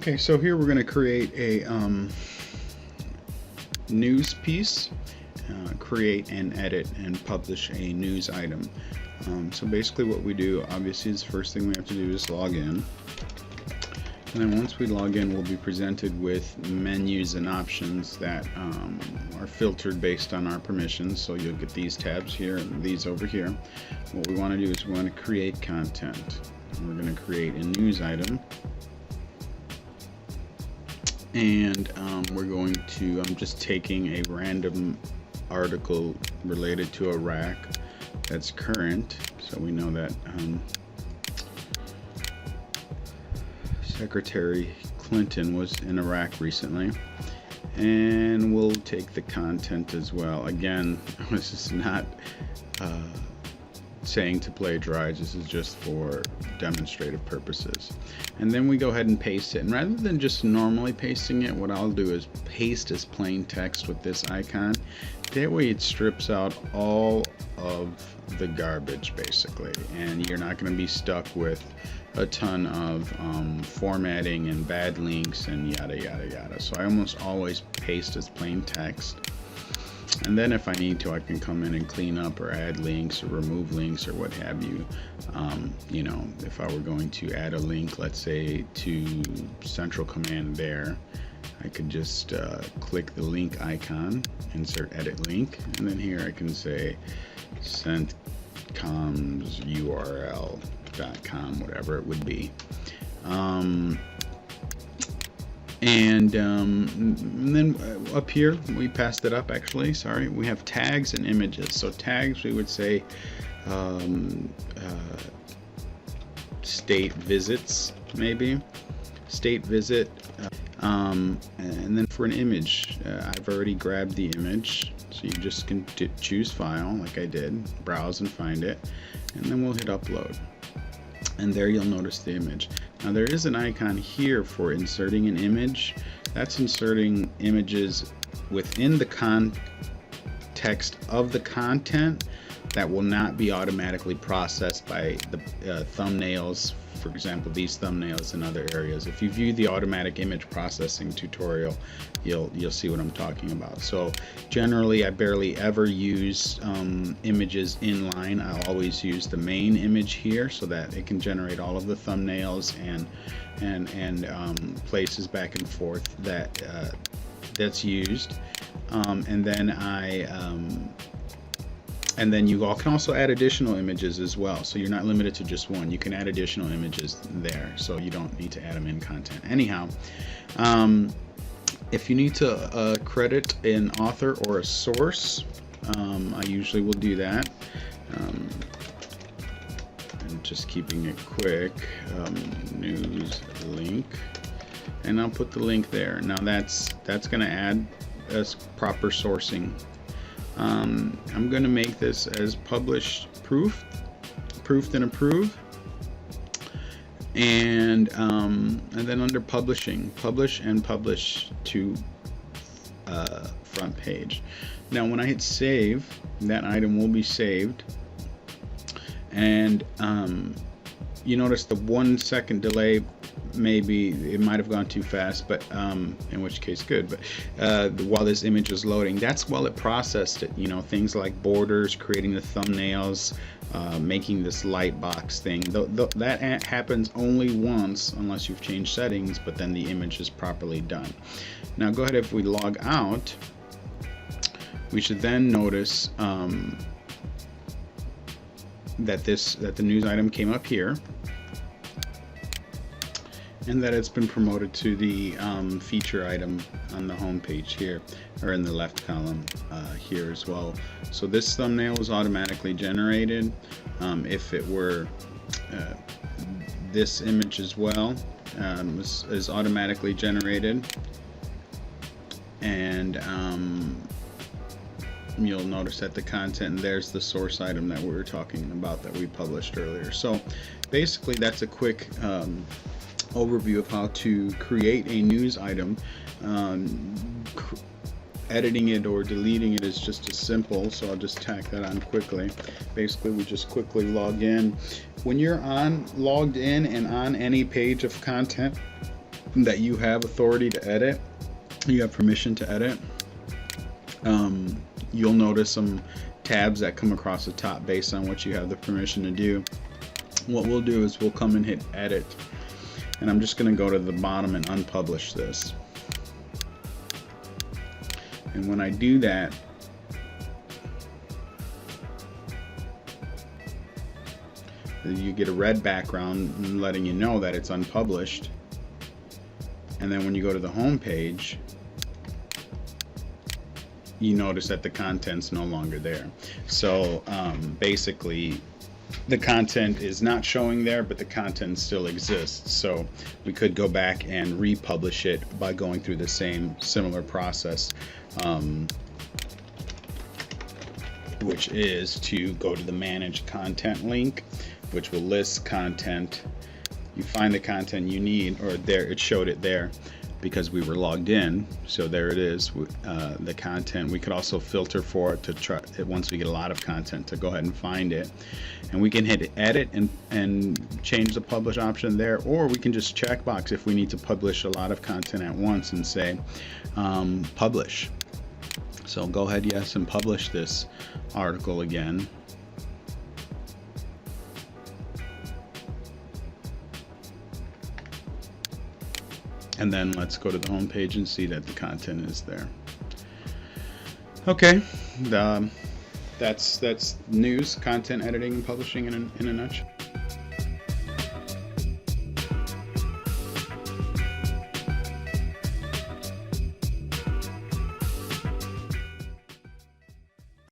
Okay, so here we're going to create a news piece, create and edit and publish a news item. So basically what we do, obviously, is the first thing we have to do is log in. And then once we log in, we'll be presented with menus and options that are filtered based on our permissions. So you'll get these tabs here and these over here. What we want to do is we want to create content. We're going to create a news item. And we're going to, I'm just taking a random article related to Iraq that's current. So we know that Secretary Clinton was in Iraq recently. And we'll take the content as well. Again, this is not saying to plagiarize, this is just for demonstrative purposes. And then we go ahead and paste it, and rather than just normally pasting it, what I'll do is paste as plain text with this icon. That way it strips out all of the garbage basically, and you're not going to be stuck with a ton of formatting and bad links and yada yada yada. So I almost always paste as plain text. And then if I need to, I can come in and clean up or add links or remove links or what have you. You know, if I were going to add a link, let's say to Central Command there, I could just click the link icon, insert edit link, and then here I can say centcomsurl.com, whatever it would be. And then up here, we passed it up actually, sorry, we have tags and images. So tags, we would say state visits, maybe, state visit. And then for an image, I've already grabbed the image, so you just can choose file like I did, browse and find it, and then we'll hit upload. And there you'll notice the image. Now there is an icon here for inserting an image. That's inserting images within the context of the content that will not be automatically processed by the thumbnails. For example, these thumbnails in other areas. If you view the automatic image processing tutorial, you'll see what I'm talking about. So generally, I barely ever use images inline. I'll always use the main image here so that it can generate all of the thumbnails and places back and forth that that's used. And then you all can also add additional images as well. So you're not limited to just one. You can add additional images there, so you don't need to add them in content. Anyhow, if you need to credit an author or a source, I usually will do that. And just keeping it quick, news link, and I'll put the link there. Now that's going to add us proper sourcing. I'm going to make this as published proofed and approved, and then under publishing, publish and publish to front page. Now when I hit save, that item will be saved, and you notice the 1 second delay. Maybe it might have gone too fast, but in which case good. But while this image is loading, that's while it processed it. You know, things like borders, creating the thumbnails, making this light box thing. That happens only once unless you've changed settings, but then the image is properly done. Now go ahead, if we log out, we should then notice that the news item came up here, and that it's been promoted to the feature item on the home page here, or in the left column here as well. So this thumbnail is automatically generated. If it were this image as well, is automatically generated, and you'll notice that the content, and there's the source item that we were talking about that we published earlier. So basically that's a quick overview of how to create a news item. Editing it or deleting it is just as simple, so I'll just tack that on quickly. Basically, we just quickly log in. When you're logged in and on any page of content, that you have authority to edit, you have permission to edit, you'll notice some tabs that come across the top based on what you have the permission to do. What we'll do is we'll come and hit edit, and I'm just going to go to the bottom and unpublish this. And when I do that, you get a red background letting you know that it's unpublished. And then when you go to the home page, you notice that the content's no longer there. So basically the content is not showing there, but the content still exists. So we could go back and republish it by going through the same similar process, which is to go to the manage content link, which will list content. You find the content you need, or there, it showed it there because we were logged in. So there it is, the content. We could also filter for it to try it once we get a lot of content to go ahead and find it. And we can hit edit and change the publish option there, or we can just checkbox if we need to publish a lot of content at once and say publish. So go ahead, yes, and publish this article again. And then let's go to the home page and see that the content is there. Okay, that's news, content editing and publishing in a nutshell.